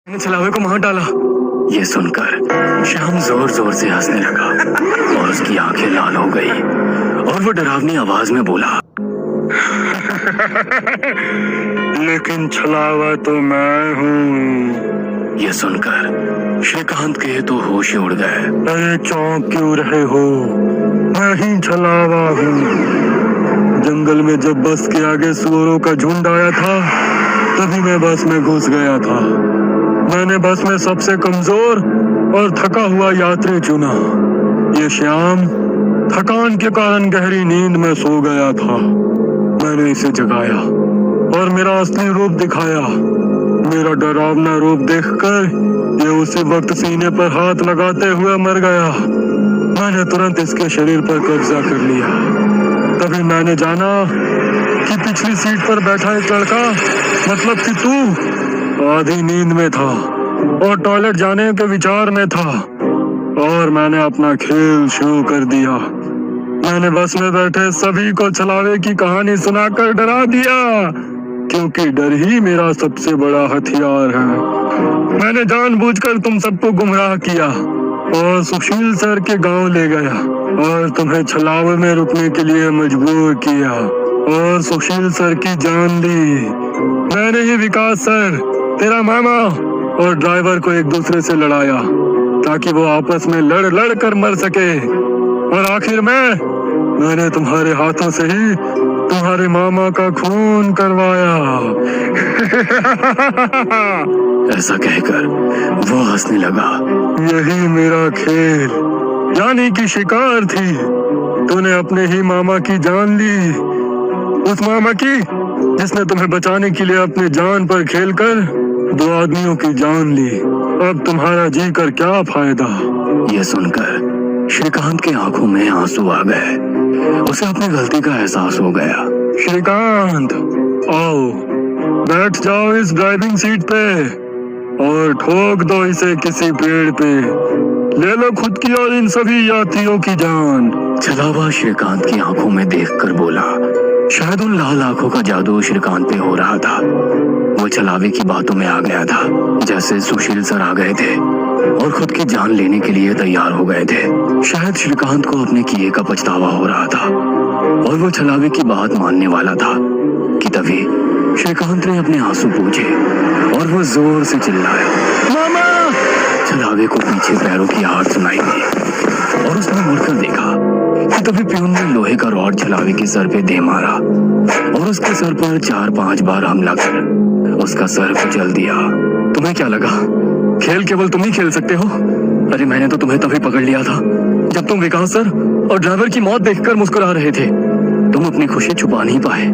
मैंने छलावे को मार डाला। ये सुनकर श्याम जोर जोर से हंसने लगा और उसकी आंखें लाल हो गई और वो डरावनी आवाज में बोला, लेकिन छलावा तो मैं हूँ। ये सुनकर श्रीकांत के तो होश ही उड़ गए। अरे चौंक क्यों रहे हो? मैं ही छलावा हूँ। जंगल में जब बस के आगे सुअरों का झुंड आया था तभी मैं बस में घुस गया था। मैंने बस में सबसे कमजोर और थका हुआ यात्री चुना। ये श्याम थकान के कारण गहरी नींद में सो गया था। मैंने इसे जगाया और मेरा असली रूप दिखाया। मेरा डरावना रूप देखकर ये उसी वक्त सीने पर हाथ लगाते हुए मर गया। मैंने तुरंत इसके शरीर पर कब्जा कर लिया। तभी मैंने जाना कि पिछली सीट पर बैठा एक लड़का, मतलब कि तू, आधी नींद में था और टॉयलेट जाने के विचार में था। और मैंने अपना खेल शुरू कर दिया। मैंने बस में बैठे सभी को छलावे की कहानी सुनाकर डरा दिया, क्योंकि डर ही मेरा सबसे बड़ा हथियार है। मैंने जानबूझकर तुम सबको गुमराह किया और सुशील सर के गांव ले गया और तुम्हें छलावे में रुकने के लिए मजबूर किया और सुशील सर की जान ली। मैंने ही विकास सर, तेरा मामा और ड्राइवर को एक दूसरे से लड़ाया ताकि वो आपस में लड़ कर मर सके। और आखिर में मैंने तुम्हारे हाथों से ही तुम्हारे मामा का खून करवाया। ऐसा कहकर वो हंसने लगा। यही मेरा खेल यानी कि शिकार थी। तूने अपने ही मामा की जान ली, उस मामा की जिसने तुम्हें बचाने के लिए अपने जान पर खेलकर 2 आदमियों की जान ली। अब तुम्हारा जी कर क्या फायदा? यह सुनकर श्रीकांत के आंखों में आंसू आ गए। उसे अपनी गलती का एहसास हो गया। श्रीकांत, आओ बैठ जाओ इस ड्राइविंग सीट पे और ठोक दो इसे किसी पेड़ पे। ले लो खुद की और इन सभी यात्रियों की जान। छलावा श्रीकांत की आंखों में देखकर बोला। शायद उन लाल आंखों का जादू श्रीकांत पे हो रहा था। वो छलावे की बातों में आ गया था, जैसे सुशील सर आ गए थे और खुद की जान लेने के लिए तैयार हो गए थे। शायद श्रीकांत को अपने किए का पछतावा हो रहा था और वो छलावे की बात मानने वाला था कि तभी श्रीकांत ने अपने आंसू पूछे और वो जोर से चिल्लाया, मामा! छलावे को पीछे पैरों की आहट सुनाई दी और उसने मुड़कर देखा कि तभी प्यून ने लोहे का रॉड छलावे के सर पे दे मारा और उसके सर पर 4-5 बार हमला कर उसका सर कुचल दिया। तुम्हें क्या लगा खेल केवल तुम ही खेल सकते हो? अरे मैंने तो तुम्हें तभी पकड़ लिया था जब तुम विकास सर और ड्राइवर की मौत देखकर मुस्कुरा रहे थे। तुम अपनी खुशी छुपा नहीं पाए।